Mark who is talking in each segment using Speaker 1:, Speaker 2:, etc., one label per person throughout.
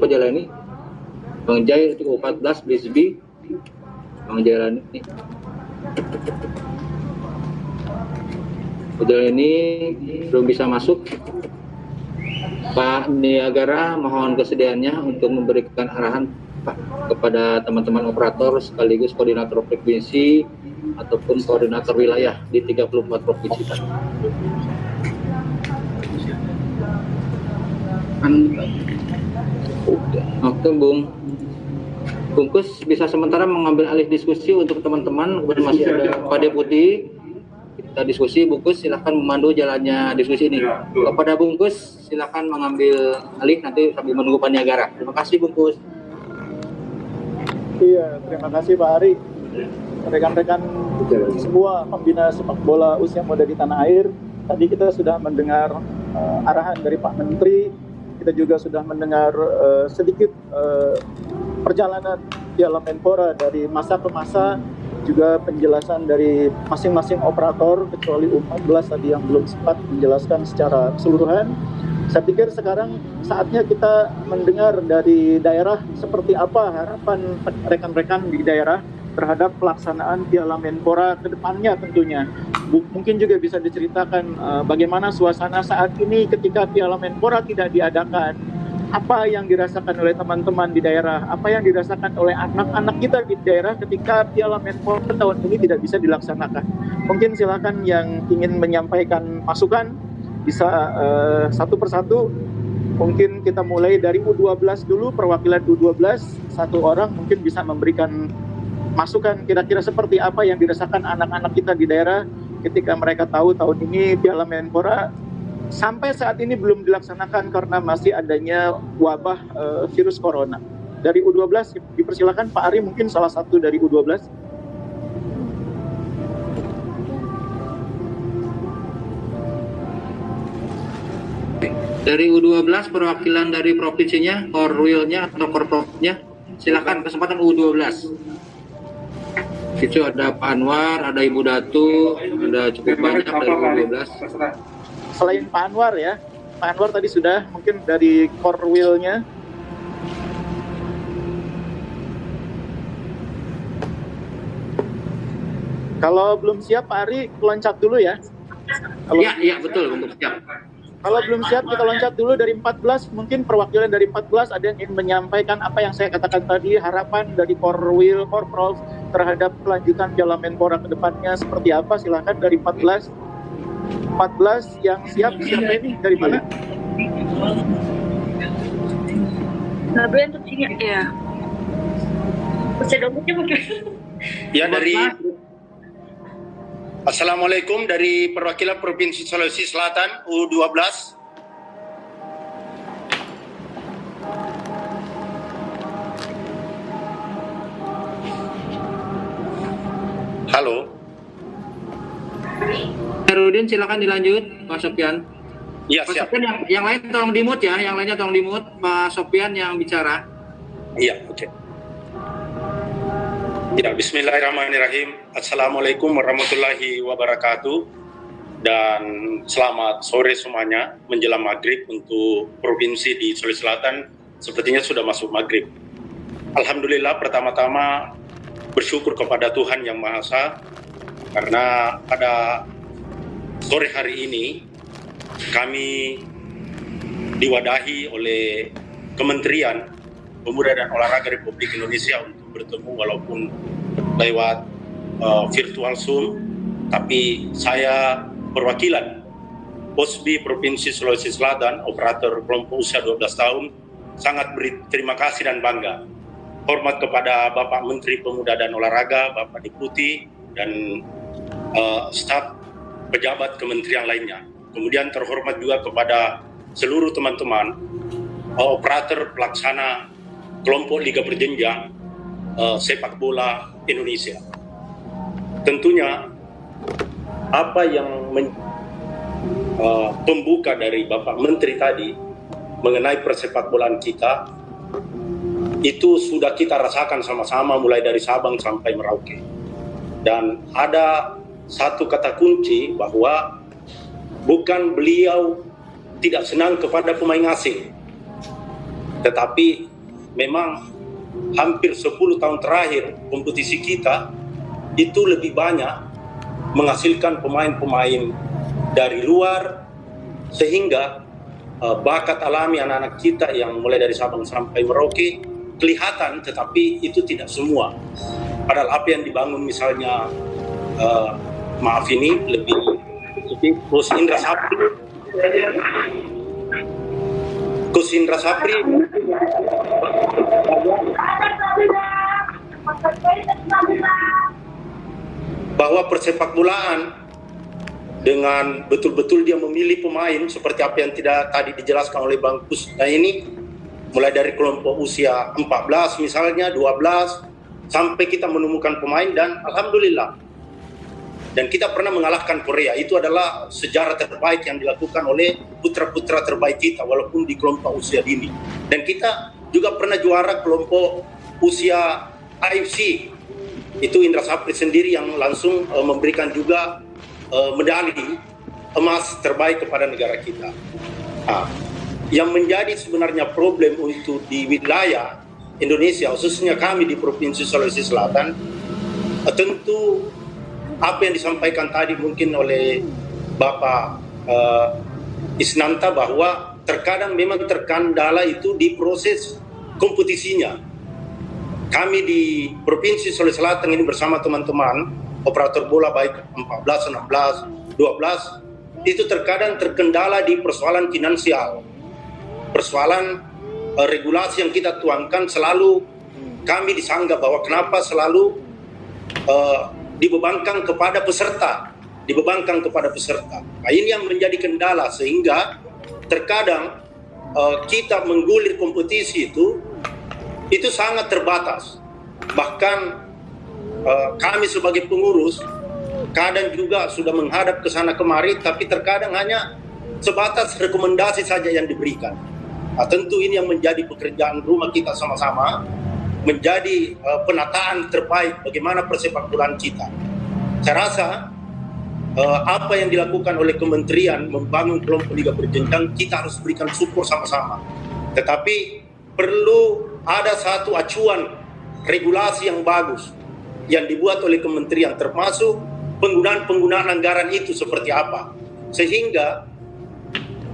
Speaker 1: Pak Jalani, Bang Jai untuk U14 Blisby, Bang Jalani. Pak Jalani belum bisa masuk. Pak Niagara mohon kesediaannya untuk memberikan arahan Pak kepada teman-teman operator sekaligus koordinator provinsi ataupun koordinator wilayah di 34 provinsi. Oke, Bungkus bisa sementara mengambil alih diskusi untuk teman-teman. Masih ada Pak Deputi, kita diskusi. Bungkus silakan memandu jalannya diskusi ini. Kepada Bungkus silakan mengambil alih nanti sambil menunggu Pak Niagara. Terima kasih Bungkus.
Speaker 2: Iya, terima kasih Pak Ari. Rekan-rekan semua pembina sepak bola usia muda di tanah air, tadi kita sudah mendengar arahan dari Pak Menteri. Kita juga sudah mendengar sedikit perjalanan Piala Menpora dari masa ke masa, juga penjelasan dari masing-masing operator, kecuali U14 tadi yang belum sempat menjelaskan secara keseluruhan. Saya pikir sekarang saatnya kita mendengar dari daerah seperti apa harapan rekan-rekan di daerah terhadap pelaksanaan Piala Menpora ke depannya tentunya. Mungkin juga bisa diceritakan bagaimana suasana saat ini ketika Piala Menpora tidak diadakan. Apa yang dirasakan oleh teman-teman di daerah, apa yang dirasakan oleh anak-anak kita di daerah ketika Piala Menpora tahun ini tidak bisa dilaksanakan. Mungkin silakan yang ingin menyampaikan masukan bisa satu persatu. Mungkin kita mulai dari U12 dulu, perwakilan U12, satu orang mungkin bisa memberikan masukan kira-kira seperti apa yang dirasakan anak-anak kita di daerah ketika mereka tahu tahun ini Piala Menpora sampai saat ini belum dilaksanakan karena masih adanya wabah virus corona. Dari U12 dipersilakan Pak Ari, mungkin salah satu dari U12.
Speaker 1: Dari U12 perwakilan dari provinsinya, korwilnya atau korpropnya, silakan kesempatan U12. Itu ada Pak Anwar, ada Ibu Datu, ada cukup banyak dari U12.
Speaker 2: Selain Pak Anwar ya, Pak Anwar tadi sudah, mungkin dari korwilnya. Kalau belum siap Pak Ari, loncat dulu ya.
Speaker 1: Iya betul, untuk siap.
Speaker 2: Kalau belum siap kita loncat dulu dari 14, mungkin perwakilan dari 14 ada yang ingin menyampaikan apa yang saya katakan tadi, harapan dari Korwil, Korprov terhadap kelanjutan Piala Menpora ke depannya seperti apa, silakan dari 14. 14 yang siap, siapa ini, dari mana?
Speaker 3: Yang tertinggi ya.
Speaker 4: Ya, dari Assalamualaikum, dari perwakilan Provinsi Sulawesi Selatan U12. Halo.
Speaker 1: Herudin silakan dilanjut Pak Sofian.
Speaker 4: Iya,
Speaker 1: Pak
Speaker 4: siap.
Speaker 1: Sofian yang lain tolong di-mute ya, yang lainnya tolong di-mute. Pak Sofian yang bicara.
Speaker 4: Iya, oke. Ya, bismillahirrahmanirrahim. Assalamualaikum warahmatullahi wabarakatuh. Dan selamat sore semuanya, menjelang maghrib untuk provinsi di Sulawesi Selatan. Sepertinya sudah masuk maghrib. Alhamdulillah, pertama-tama bersyukur kepada Tuhan Yang Maha Esa, karena pada sore hari ini kami diwadahi oleh Kementerian Pemuda dan Olahraga Republik Indonesia untuk bertemu walaupun lewat virtual Zoom, tapi saya perwakilan POSBI Provinsi Sulawesi Selatan, operator kelompok usia 12 tahun, sangat berterima kasih dan bangga. Hormat kepada Bapak Menteri Pemuda dan Olahraga, Bapak Deputi, dan staf pejabat kementerian lainnya. Kemudian terhormat juga kepada seluruh teman-teman operator pelaksana kelompok Liga Berjenjang sepak bola Indonesia. Tentunya apa yang pembuka dari Bapak Menteri tadi mengenai persepakbolaan kita itu sudah kita rasakan sama-sama mulai dari Sabang sampai Merauke. Dan ada satu kata kunci bahwa bukan beliau tidak senang kepada pemain asing, tetapi memang hampir 10 tahun terakhir kompetisi kita itu lebih banyak menghasilkan pemain-pemain dari luar, sehingga bakat alami anak-anak kita yang mulai dari Sabang sampai Merauke kelihatan, tetapi itu tidak semua. Padahal apa yang dibangun misalnya maaf ini lebih Coach Indra Sapri bahwa persepak bolaan dengan betul-betul dia memilih pemain seperti apa yang tadi dijelaskan oleh Bang Kusna ini, mulai dari kelompok usia 14 misalnya, 12, sampai kita menemukan pemain, dan alhamdulillah. Dan kita pernah mengalahkan Korea. Itu adalah sejarah terbaik yang dilakukan oleh putra-putra terbaik kita, walaupun di kelompok usia dini. Dan kita juga pernah juara kelompok usia AFC. Itu Indra Sapri sendiri yang langsung memberikan juga medali emas terbaik kepada negara kita. Nah, yang menjadi sebenarnya problem untuk di wilayah Indonesia, khususnya kami di Provinsi Sulawesi Selatan, tentu apa yang disampaikan tadi mungkin oleh Bapak Isnanta, bahwa terkadang memang terkendala itu di proses kompetisinya. Kami di Provinsi Sulawesi Selatan ini bersama teman-teman operator bola baik 14, 16, 12 itu terkadang terkendala di persoalan finansial, persoalan regulasi yang kita tuangkan. Selalu kami disanggah bahwa kenapa selalu dibebankan kepada peserta. Nah, ini yang menjadi kendala, sehingga terkadang kita menggulir kompetisi itu sangat terbatas. Bahkan kami sebagai pengurus kadang juga sudah menghadap ke sana kemari, tapi terkadang hanya sebatas rekomendasi saja yang diberikan. Nah, tentu ini yang menjadi pekerjaan rumah kita sama-sama, menjadi penataan terbaik bagaimana persepak bolaan kita. Saya rasa apa yang dilakukan oleh kementerian membangun kelompok liga berjenjang, kita harus berikan support sama-sama. Tetapi perlu ada satu acuan regulasi yang bagus yang dibuat oleh kementerian, termasuk penggunaan anggaran itu seperti apa, sehingga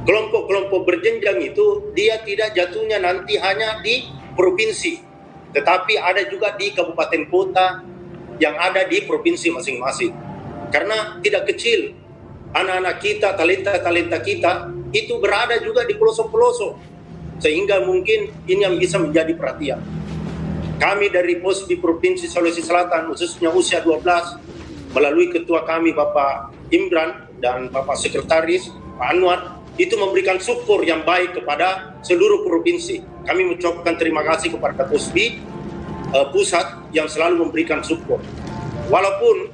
Speaker 4: kelompok-kelompok berjenjang itu dia tidak jatuhnya nanti hanya di provinsi, tetapi ada juga di kabupaten kota yang ada di provinsi masing-masing. Karena tidak kecil anak-anak kita, talenta-talenta kita itu berada juga di pelosok-pelosok, sehingga mungkin ini yang bisa menjadi perhatian. Kami dari POSBI Provinsi Sulawesi Selatan, khususnya usia 12, melalui ketua kami Bapak Imran dan Bapak Sekretaris Pak Anwar, itu memberikan support yang baik kepada seluruh provinsi. Kami mengucapkan terima kasih kepada POSBI pusat yang selalu memberikan support. Walaupun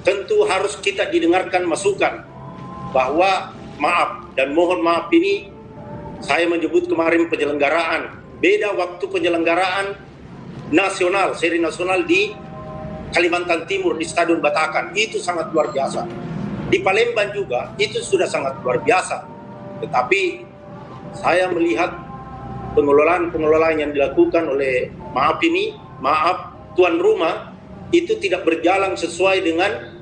Speaker 4: tentu harus kita didengarkan masukan bahwa maaf dan mohon maaf ini saya menyebut kemarin penyelenggaraan, beda waktu penyelenggaraan nasional, seri nasional di Kalimantan Timur di Stadion Batakan, itu sangat luar biasa. Di Palembang juga itu sudah sangat luar biasa. Tetapi saya melihat pengelolaan yang dilakukan oleh maaf tuan rumah itu tidak berjalan sesuai dengan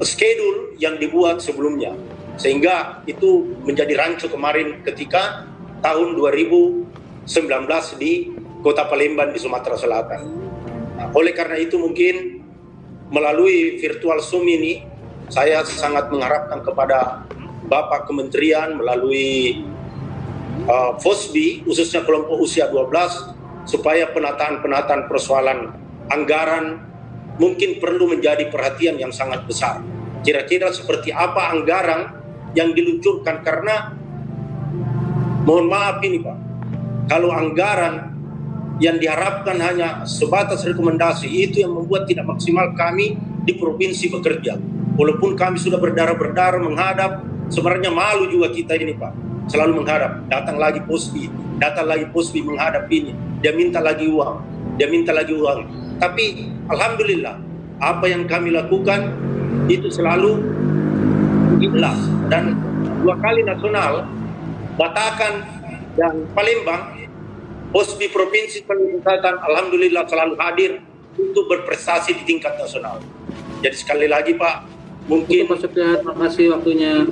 Speaker 4: schedule yang dibuat sebelumnya, sehingga itu menjadi rancu kemarin ketika tahun 2019 di Kota Palembang di Sumatera Selatan. Nah, oleh karena itu mungkin melalui virtual Zoom ini saya sangat mengharapkan kepada Bapak Kementerian melalui POSBI khususnya kelompok usia 12 supaya penataan persoalan anggaran mungkin perlu menjadi perhatian yang sangat besar. Kira-kira seperti apa anggaran yang diluncurkan, karena mohon maaf ini Pak, kalau anggaran yang diharapkan hanya sebatas rekomendasi, itu yang membuat tidak maksimal kami di provinsi bekerja. Walaupun kami sudah berdarah-berdarah menghadap, sebenarnya malu juga kita ini Pak, selalu menghadap, datang lagi POSBI menghadap ini, dia minta lagi uang. Tapi alhamdulillah apa yang kami lakukan itu selalu ikhlas. Dan 2 kali nasional Batakan dan Palembang Posbi Provinsi Sulawesi Selatan alhamdulillah selalu hadir untuk berprestasi di tingkat nasional. Jadi sekali lagi Pak, mungkin
Speaker 1: Pak Sopyan, terima kasih waktunya.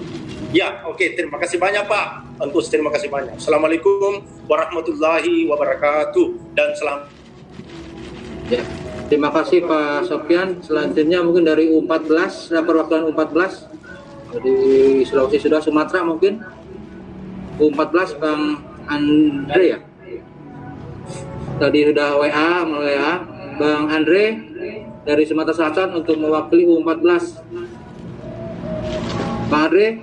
Speaker 4: ya, oke, terima kasih banyak Pak. Antus, terima kasih banyak. Assalamualaikum warahmatullahi wabarakatuh dan selamat.
Speaker 1: Ya, terima kasih Pak Sopyan. Selanjutnya mungkin dari U14, perwakilan U14 di Sulawesi sudah Sumatera mungkin. U14 Bang Andre ya. Tadi sudah melalui WA. Bang Andre dari Sumatera Selatan untuk mewakili U14. Bang Andre?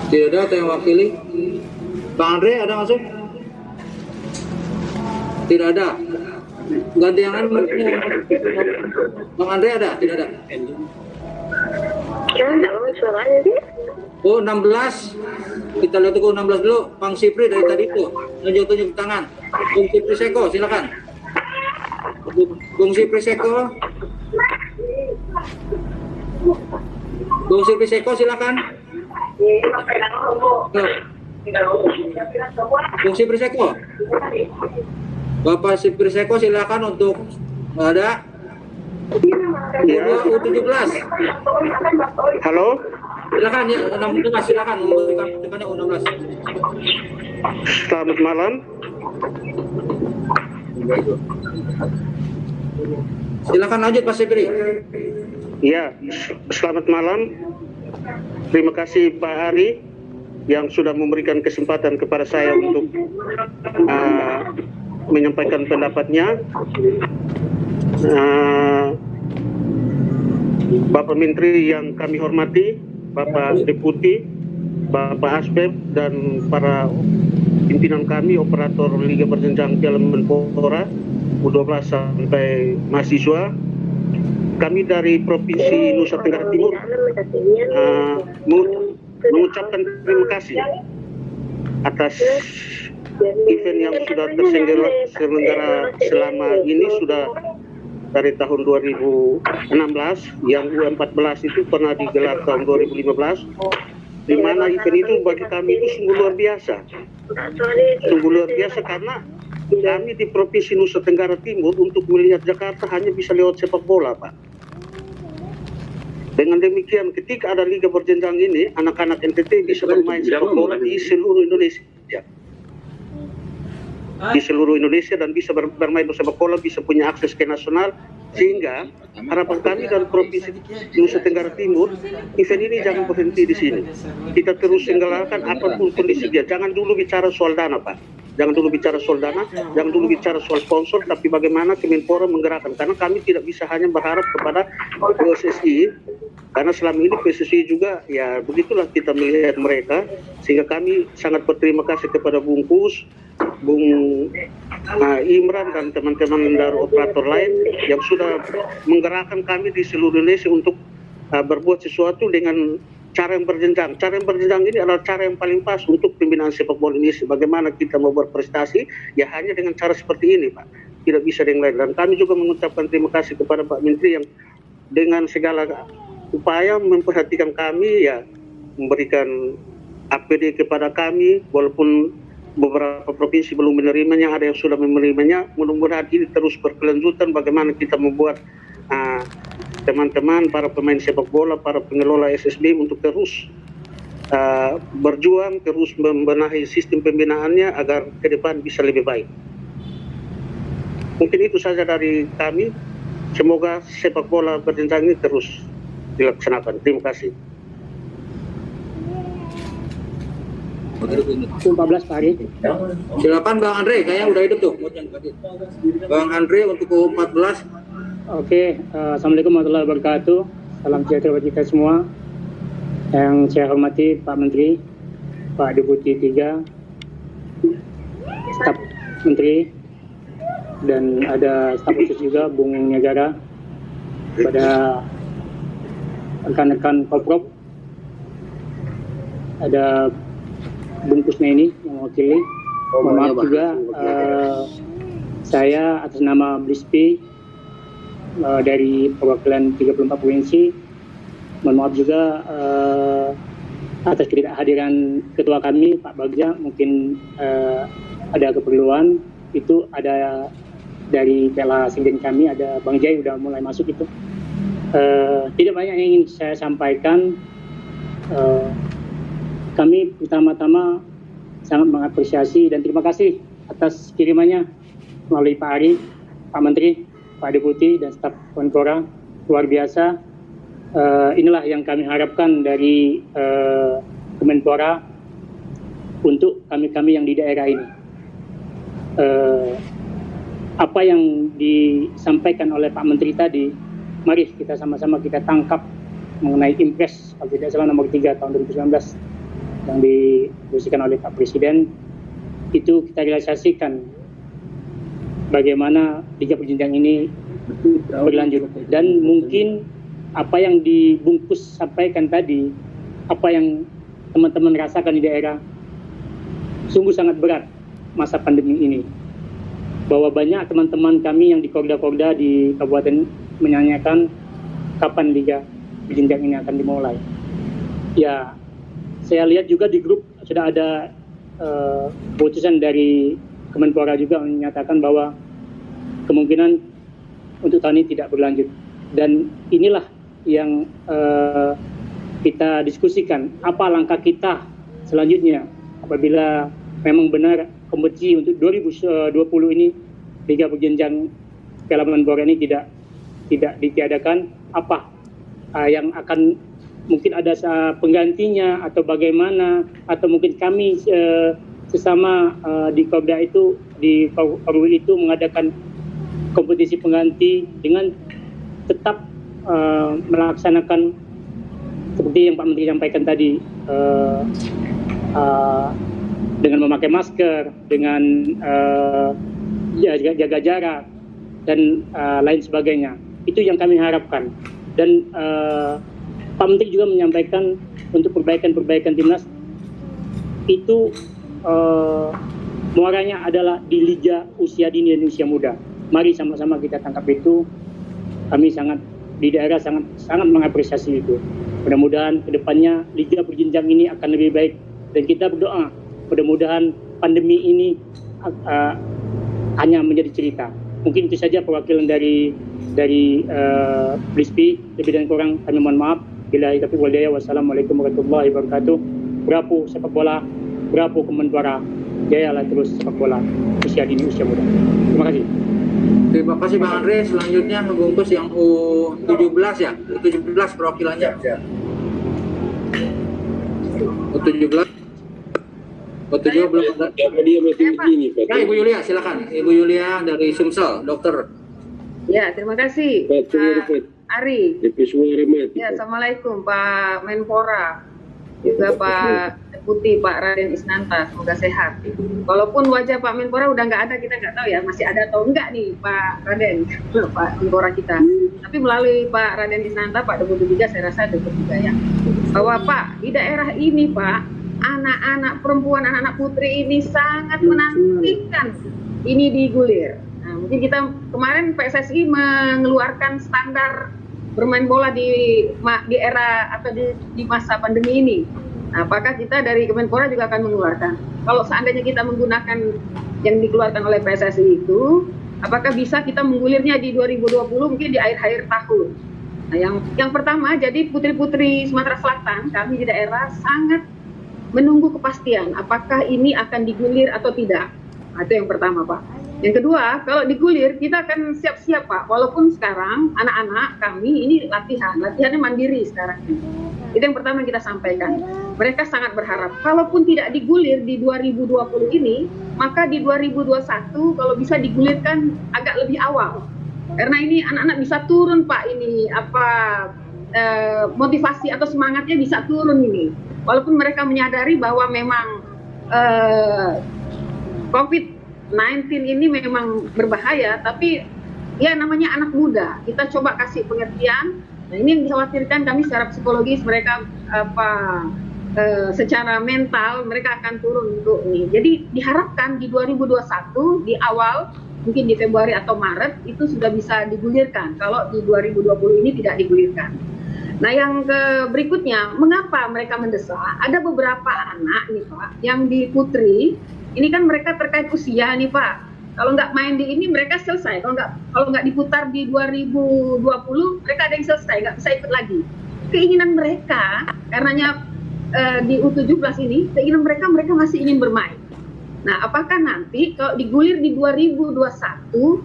Speaker 1: Tidak ada yang mewakili. Bang Andre ada masuk? Tidak ada. Ganti yang lain. Bang Andre ada? Tidak ada.
Speaker 3: Kira enggak banget suaranya sih?
Speaker 1: Oh 16. Kita lihat ke 16 dulu. Bang Sipri dari tadi itu tunjuk tangan. Bung Sipri Seko silakan. Bung Sipri Seko. Bung Sipri Seko silakan. Bung Sipri Seko. Bapak Sipri Seko silakan untuk ada U17.
Speaker 5: Halo,
Speaker 1: Silakan ya, 16 silakan memberikan pertunjukannya U16.
Speaker 5: selamat malam.
Speaker 1: Silakan lanjut Pak Sipri.
Speaker 5: Ya, selamat malam. Terima kasih Pak Ari yang sudah memberikan kesempatan kepada saya untuk menyampaikan pendapatnya. Bapak Menteri yang kami hormati, Bapak Deputi, Bapak Asbeb, dan para pimpinan kami, operator Liga Berjenjang Piala Menpora, U12 sampai mahasiswa. Kami dari Provinsi Nusa Tenggara Timur mengucapkan terima kasih atas event yang sudah terselenggara selama ini, sudah dari tahun 2016, yang U14 itu pernah digelar tahun 2015, di mana event itu bagi kami itu sungguh luar biasa. Sungguh luar biasa karena kami di Provinsi Nusa Tenggara Timur untuk melihat Jakarta hanya bisa lewat sepak bola, Pak. Dengan demikian, ketika ada liga berjenjang ini, anak-anak NTT bisa bermain sepak bola di seluruh Indonesia. Di seluruh Indonesia, dan bisa bermain sepak bola, bisa punya akses ke nasional, sehingga harapan kami dari Provinsi Nusa Tenggara Timur, event ini jangan berhenti di sini. Kita terus selenggarakan apapun kondisi dia. Jangan dulu bicara soal dana, Pak. Jangan dulu bicara soal dana, jangan dulu bicara soal sponsor, tapi bagaimana Kemenpora menggerakkan. Karena kami tidak bisa hanya berharap kepada PSSI, karena selama ini PSSI juga, ya begitulah kita melihat mereka, sehingga kami sangat berterima kasih kepada Bung Kus, Bung Imran, dan teman-teman dari operator lain yang sudah menggerakkan kami di seluruh Indonesia untuk berbuat sesuatu dengan cara yang berjenjang. Cara yang berjenjang ini adalah cara yang paling pas untuk pembinaan sepak bola Indonesia. Bagaimana kita mau berprestasi, ya hanya dengan cara seperti ini, Pak. Tidak bisa dengan lain. Dan kami juga mengucapkan terima kasih kepada Pak Menteri yang dengan segala upaya memperhatikan kami, ya memberikan APD kepada kami, walaupun beberapa provinsi belum menerimanya, ada yang sudah menerimanya. Mudah-mudahan ini terus berkelanjutan, bagaimana kita membuat teman-teman, para pemain sepak bola, para pengelola SSB untuk terus berjuang, terus membenahi sistem pembinaannya agar ke depan bisa lebih baik. Mungkin itu saja dari kami. Semoga sepak bola berjenjang ini terus dilaksanakan. Terima kasih.
Speaker 6: 14 Pak Ari.
Speaker 1: Silakan Bang Andre, kayaknya udah hidup tuh. Bang Andre untuk U14.
Speaker 6: Oke, Assalamualaikum warahmatullahi wabarakatuh. Salam sejahtera bagi kita semua. Yang saya hormati Pak Menteri, Pak Deputi 3, staf Menteri, dan ada staf khusus juga Bung Negara, pada rekan-rekan Koprov, ada Bung Kusneni yang mewakili. Mohon maaf juga saya atas nama BLISPI dari perwakilan 34 provinsi. Mohon maaf juga atas kehadiran ketua kami Pak Bagja, mungkin ada keperluan itu, ada dari Pela Sekjen kami, ada Bang Jai udah mulai masuk itu. Tidak banyak yang ingin saya sampaikan. Kami pertama-tama sangat mengapresiasi dan terima kasih atas kirimannya melalui Pak Ari, Pak Menteri, Pak Deputi, dan staf Kemenpora. Luar biasa. Inilah yang kami harapkan dari Kemenpora untuk kami-kami yang di daerah ini. Apa yang disampaikan oleh Pak Menteri tadi, mari kita sama-sama kita tangkap mengenai Impres, kalau tidak salah nomor 3 tahun 2019 yang diusulkan oleh Pak Presiden, itu kita realisasikan bagaimana Liga Berjenjang ini berlanjut. Dan mungkin apa yang dibungkus sampaikan tadi, apa yang teman-teman rasakan di daerah, sungguh sangat berat masa pandemi ini. Bahwa banyak teman-teman kami yang di Korda-Korda di Kabupaten menanyakan kapan Liga Berjenjang ini akan dimulai. Ya, saya lihat juga di grup sudah ada keputusan dari Kemenpora juga menyatakan bahwa kemungkinan untuk tahun ini tidak berlanjut. Dan inilah yang kita diskusikan, apa langkah kita selanjutnya apabila memang benar kompetisi untuk 2020 ini Liga Berjenjang Piala Menpora ini tidak ditiadakan, apa yang akan mungkin ada penggantinya atau bagaimana, atau mungkin kami sesama di Korda itu, di Korwi itu mengadakan kompetisi pengganti dengan tetap melaksanakan seperti yang Pak Menteri sampaikan tadi, dengan memakai masker, dengan jaga jarak dan lain sebagainya. Itu yang kami harapkan. Dan Pak Menteri juga menyampaikan untuk perbaikan timnas itu muaranya adalah di Liga Usia Dini dan Usia Muda. Mari sama-sama kita tangkap itu. Kami di daerah sangat mengapresiasi itu. Mudah-mudahan kedepannya Liga Berjenjang ini akan lebih baik, dan kita berdoa mudah-mudahan pandemi ini hanya menjadi cerita. Mungkin itu saja perwakilan dari BRISPI. Lebih dan kurang kami mohon maaf. Billahi taufiq wal hidayah. Wassalamualaikum warahmatullahi wabarakatuh. Bravo sepak bola, bravo Kemenpora, jayalah terus sepak bola usia dini usia muda. Terima kasih.
Speaker 1: Terima kasih Bang Andre. Selanjutnya membungkus yang U17 ya, U17 perwakilannya. U17 belum ada. Ya, Ibu Yulia, silakan. Ibu Yulia dari Sumsel, dokter.
Speaker 7: Ya, terima kasih Pak Ari. Ya, Assalamualaikum Pak Menpora, juga Pak Deputi Pak Raden Isnanta, semoga sehat. Walaupun wajah Pak Menpora udah nggak ada, kita nggak tahu ya masih ada atau enggak nih Pak Raden, Pak Menpora kita. Tapi melalui Pak Raden Isnanta, Pak Deputi juga, saya rasa Deputi juga ya, bahwa Pak, di daerah ini Pak, anak-anak perempuan, anak-anak putri ini sangat menantikan ini digulir. Nah, mungkin kita kemarin PSSI mengeluarkan standar bermain bola di era atau di masa pandemi ini. Nah, apakah kita dari Kemenpora juga akan mengeluarkan? Kalau seandainya kita menggunakan yang dikeluarkan oleh PSSI itu, apakah bisa kita menggulirnya di 2020 mungkin di akhir tahun? Nah, yang pertama, jadi putri-putri Sumatera Selatan, kami di daerah sangat menunggu kepastian apakah ini akan digulir atau tidak. Nah, itu yang pertama Pak. Yang kedua, kalau digulir kita akan siap-siap Pak, walaupun sekarang anak-anak kami ini latihannya mandiri sekarang. Itu yang pertama kita sampaikan. Mereka sangat berharap, kalaupun tidak digulir di 2020 ini, maka di 2021 kalau bisa digulirkan agak lebih awal. Karena ini anak-anak bisa turun Pak, ini motivasi atau semangatnya bisa turun ini. Walaupun mereka menyadari bahwa memang COVID-19 ini memang berbahaya, tapi ya namanya anak muda, kita coba kasih pengertian. Nah, ini yang dikhawatirkan kami secara psikologis, mereka secara mental mereka akan turun untuk ini. Jadi diharapkan di 2021 di awal, mungkin di Februari atau Maret itu sudah bisa digulirkan kalau di 2020 ini tidak digulirkan. Nah, yang berikutnya, mengapa mereka mendesak? Ada beberapa anak nih Pak, yang di Putri, ini kan mereka terkait usia nih Pak. Kalau nggak main di ini mereka selesai. Kalau nggak diputar di 2020, mereka ada yang selesai, nggak bisa ikut lagi. Keinginan mereka, karenanya di U17 ini, keinginan mereka masih ingin bermain. Nah, apakah nanti kalau digulir di 2021,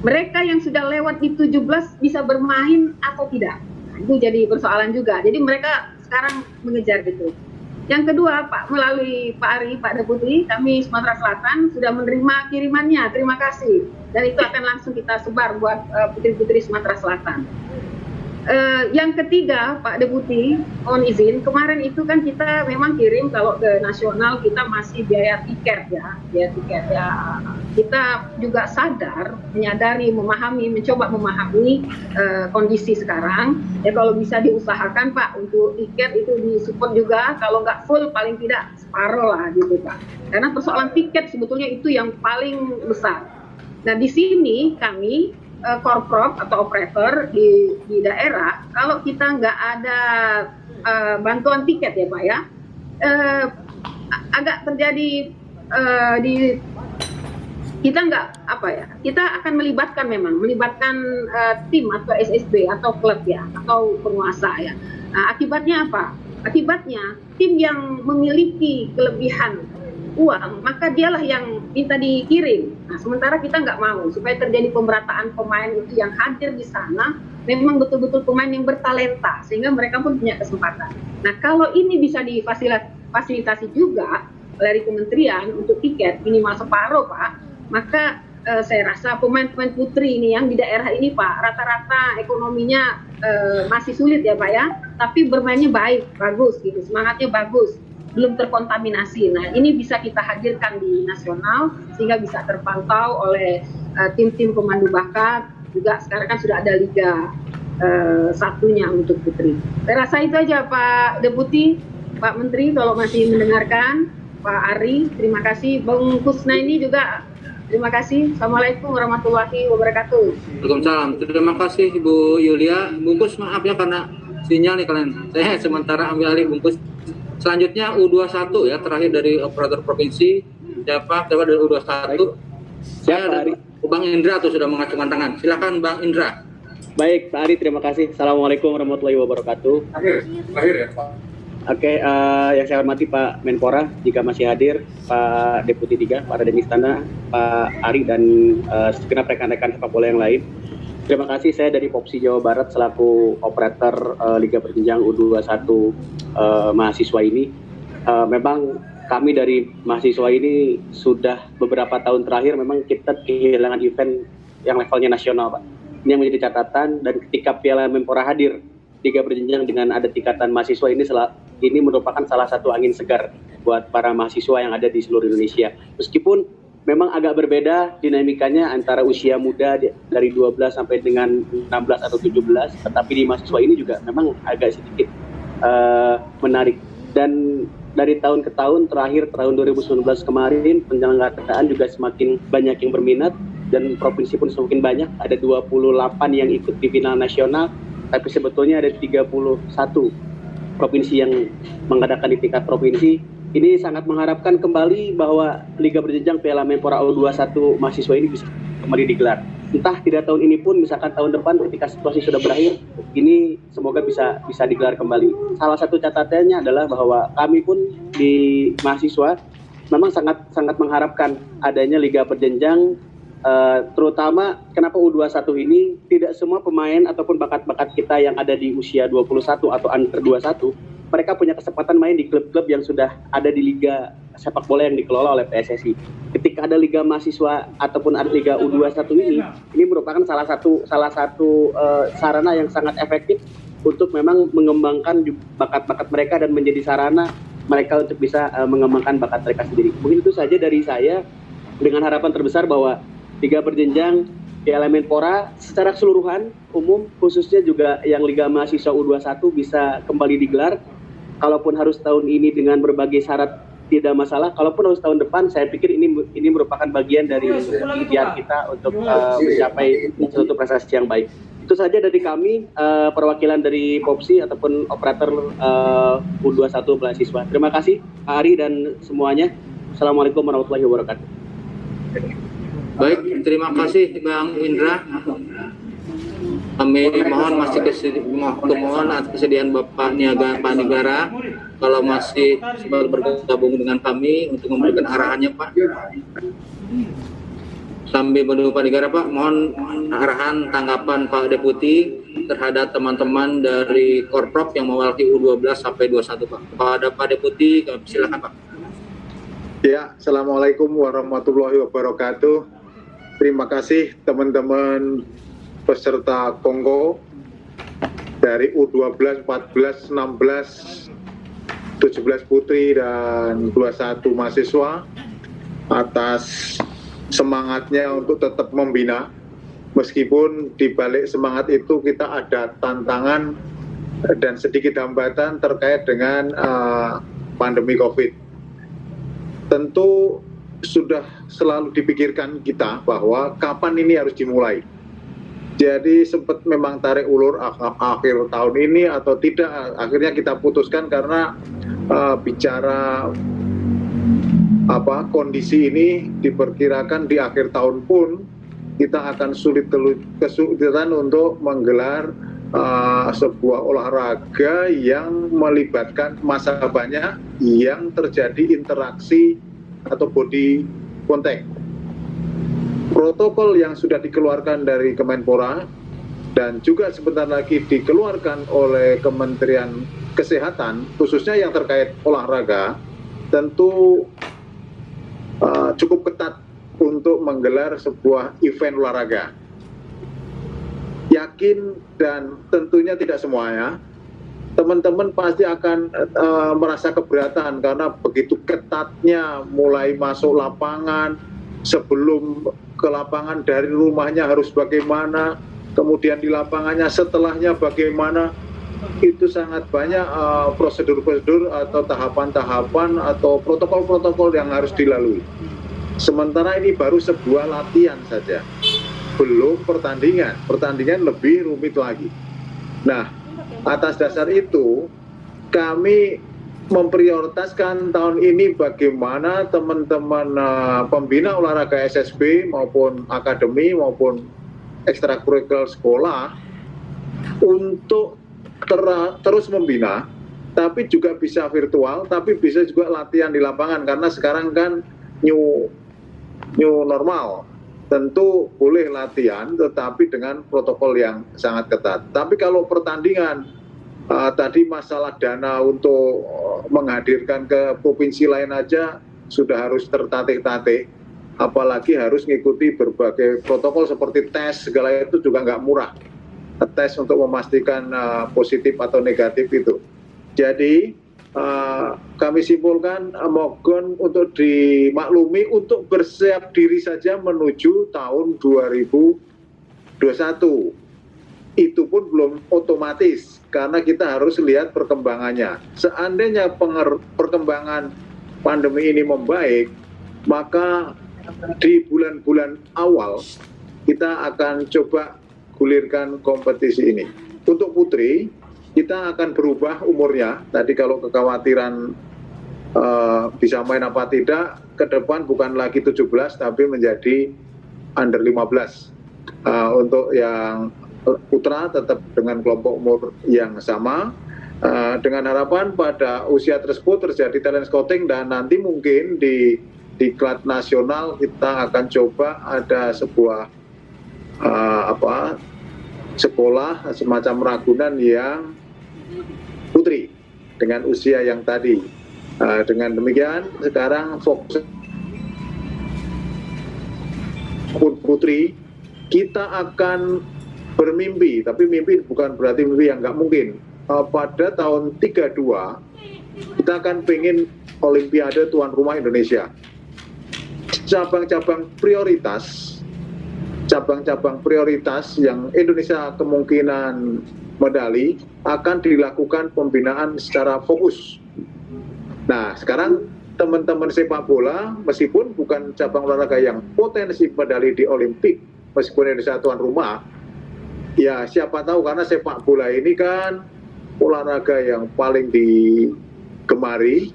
Speaker 7: mereka yang sudah lewat di 17 bisa bermain atau tidak? Nah, itu jadi persoalan juga. Jadi mereka sekarang mengejar gitu. Yang kedua, Pak, melalui Pak Ari, Pak Deputi, kami Sumatera Selatan sudah menerima kirimannya. Terima kasih. Dan itu akan langsung kita sebar buat putri-putri Sumatera Selatan. Yang ketiga, Pak Deputi, mohon izin, kemarin itu kan kita memang kirim kalau ke nasional kita masih biaya tiket ya. Kita juga sadar, menyadari, mencoba memahami kondisi sekarang. Ya kalau bisa diusahakan Pak untuk tiket itu disupport juga, kalau nggak full paling tidak separuh lah gitu Pak. Karena persoalan tiket sebetulnya itu yang paling besar. Nah di sini kami korprop atau operator di daerah, kalau kita nggak ada bantuan tiket ya Pak ya, agak terjadi kita nggak kita akan melibatkan tim atau SSB atau klub ya atau penguasa ya. Nah, akibatnya apa? Akibatnya tim yang memiliki kelebihan uang, maka dialah yang minta dikirim. Nah, sementara kita nggak mau supaya terjadi pemerataan pemain itu yang hadir di sana memang betul-betul pemain yang bertalenta sehingga mereka pun punya kesempatan. Nah, kalau ini bisa difasilitasi juga dari kementerian untuk tiket minimal separuh Pak, maka saya rasa pemain-pemain putri ini yang di daerah ini Pak, rata-rata ekonominya masih sulit ya Pak ya, tapi bermainnya baik, bagus gitu, semangatnya bagus, belum terkontaminasi. Nah, ini bisa kita hadirkan di nasional sehingga bisa terpantau oleh tim-tim pemandu bakat. Juga sekarang kan sudah ada liga satunya untuk putri. Saya rasa itu aja Pak Deputi, Pak Menteri kalau masih mendengarkan, Pak Ari, terima kasih. Bang Kusnaini juga terima kasih. Assalamualaikum warahmatullahi wabarakatuh.
Speaker 1: Waalaikumsalam. Terima kasih Ibu Yulia. Bungkus maaf ya karena sinyal nih kalian. Saya sementara ambil alih bungkus. Selanjutnya U21 ya, terakhir dari operator provinsi. Siapa dari U21? Saya ada Bang Indra tuh sudah mengacungkan tangan. Silakan Bang Indra.
Speaker 8: Baik, Pak Ari, terima kasih. Assalamualalaikum warahmatullahi wabarakatuh.
Speaker 1: Terakhir ya Pak.
Speaker 8: Oke, yang saya hormati Pak Menpora, jika masih hadir, Pak Deputi 3, Pak Raden Istana, Pak Ari, dan segenap rekan-rekan sepak bola yang lain. Terima kasih, saya dari Popsi Jawa Barat selaku operator Liga Berjenjang U21 mahasiswa ini. Memang kami dari mahasiswa ini sudah beberapa tahun terakhir memang kita kehilangan event yang levelnya nasional Pak. Ini yang menjadi catatan, dan ketika Piala Menpora hadir, Liga Berjenjang dengan ada tingkatan mahasiswa ini merupakan salah satu angin segar buat para mahasiswa yang ada di seluruh Indonesia. Meskipun memang agak berbeda dinamikanya antara usia muda dari 12 sampai dengan 16 atau 17, tetapi di mahasiswa ini juga memang agak sedikit menarik. Dan dari tahun ke tahun, terakhir tahun 2019 kemarin, penyelenggaraan juga semakin banyak yang berminat, dan provinsi pun semakin banyak, ada 28 yang ikut di final nasional, tapi sebetulnya ada 31 provinsi yang mengadakan di tingkat provinsi. Ini sangat mengharapkan kembali bahwa Liga Berjenjang Piala Menpora U21 mahasiswa ini bisa kembali digelar. Entah tidak tahun ini pun, misalkan tahun depan ketika situasi sudah berakhir, ini semoga bisa digelar kembali. Salah satu catatannya adalah bahwa kami pun di mahasiswa memang sangat mengharapkan adanya Liga Berjenjang, terutama kenapa U21 ini tidak semua pemain ataupun bakat-bakat kita yang ada di usia 21 atau under 21, mereka punya kesempatan main di klub-klub yang sudah ada di liga sepak bola yang dikelola oleh PSSI. Ketika ada liga mahasiswa ataupun ada liga U21 ini merupakan salah satu sarana yang sangat efektif untuk memang mengembangkan bakat-bakat mereka dan menjadi sarana mereka untuk bisa mengembangkan bakat mereka sendiri. Mungkin itu saja dari saya, dengan harapan terbesar bahwa Liga Berjenjang Piala Menpora secara keseluruhan umum, khususnya juga yang Liga Mahasiswa U21 bisa kembali digelar. Kalaupun harus tahun ini dengan berbagai syarat tidak masalah, kalaupun harus tahun depan, saya pikir ini merupakan bagian dari ikhtiar kita untuk mencapai suatu prestasi yang baik. Itu Itu saja dari kami, perwakilan dari Popsi ataupun operator U21 mahasiswa. Terima kasih Pak Ari dan semuanya. Assalamualaikum warahmatullahi wabarakatuh.
Speaker 1: Baik, terima kasih Bang Indra. Kami mohon atas kesediaan Bapak Niaga Panigara kalau masih bergabung dengan kami untuk memberikan arahannya, Pak. Sambil menunggu Pak Negara, Pak, mohon arahan tanggapan Pak Deputi terhadap teman-teman dari Korprov yang mewakili U12 sampai 21, Pak. Kepada Pak Deputi, silakan, Pak.
Speaker 9: Ya, Assalamualaikum warahmatullahi wabarakatuh. Terima kasih teman-teman peserta Kongko dari U12, 14, 16, 17 putri dan 21 mahasiswa atas semangatnya untuk tetap membina, meskipun di balik semangat itu kita ada tantangan dan sedikit hambatan terkait dengan pandemi COVID. Tentu sudah selalu dipikirkan kita bahwa kapan ini harus dimulai. Jadi sempat memang tarik ulur akhir tahun ini atau tidak, akhirnya kita putuskan karena bicara kondisi ini diperkirakan di akhir tahun pun kita akan kesulitan untuk menggelar sebuah olahraga yang melibatkan massa banyak yang terjadi interaksi atau body contact. Protokol yang sudah dikeluarkan dari Kemenpora dan juga sebentar lagi dikeluarkan oleh Kementerian Kesehatan, khususnya yang terkait olahraga, tentu cukup ketat untuk menggelar sebuah event olahraga. Yakin dan tentunya tidak semuanya, teman-teman pasti akan merasa keberatan karena begitu ketatnya mulai masuk lapangan, sebelum ke lapangan dari rumahnya harus bagaimana, kemudian di lapangannya setelahnya bagaimana. Itu sangat banyak prosedur-prosedur atau tahapan-tahapan atau protokol-protokol yang harus dilalui. Sementara ini baru sebuah latihan saja, belum pertandingan. Pertandingan lebih rumit lagi. Nah, atas dasar itu kami memprioritaskan tahun ini bagaimana teman-teman pembina olahraga SSB maupun akademi maupun ekstrakurikuler sekolah untuk terus membina, tapi juga bisa virtual, tapi bisa juga latihan di lapangan karena sekarang kan new normal. Tentu boleh latihan, tetapi dengan protokol yang sangat ketat. Tapi kalau pertandingan tadi masalah dana untuk menghadirkan ke provinsi lain aja sudah harus tertatih-tatih, apalagi harus mengikuti berbagai protokol seperti tes segala itu juga nggak murah. Tes untuk memastikan positif atau negatif itu. Jadi kami simpulkan mohon untuk dimaklumi untuk bersiap diri saja menuju tahun 2021. Itu pun belum otomatis karena kita harus lihat perkembangannya. Seandainya perkembangan pandemi ini membaik, maka di bulan-bulan awal kita akan coba gulirkan kompetisi ini. Untuk putri, kita akan berubah umurnya. Tadi kalau kekhawatiran bisa main apa tidak, ke depan bukan lagi 17 tapi menjadi under 15. Untuk yang putra tetap dengan kelompok umur yang sama, dengan harapan pada usia tersebut terjadi talent scouting dan nanti mungkin di diklat nasional kita akan coba ada sebuah sekolah semacam Ragunan yang putri dengan usia yang tadi. Dengan demikian sekarang fokus putri kita akan bermimpi, tapi mimpi bukan berarti mimpi yang nggak mungkin. Pada tahun 32 kita akan pengen Olimpiade tuan rumah Indonesia. Cabang-cabang prioritas yang Indonesia kemungkinan medali akan dilakukan pembinaan secara fokus. Nah, sekarang teman-teman sepak bola meskipun bukan cabang olahraga yang potensi medali di Olimpik, meskipun Indonesia tuan rumah, Ya siapa tahu, karena sepak bola ini kan olahraga yang paling digemari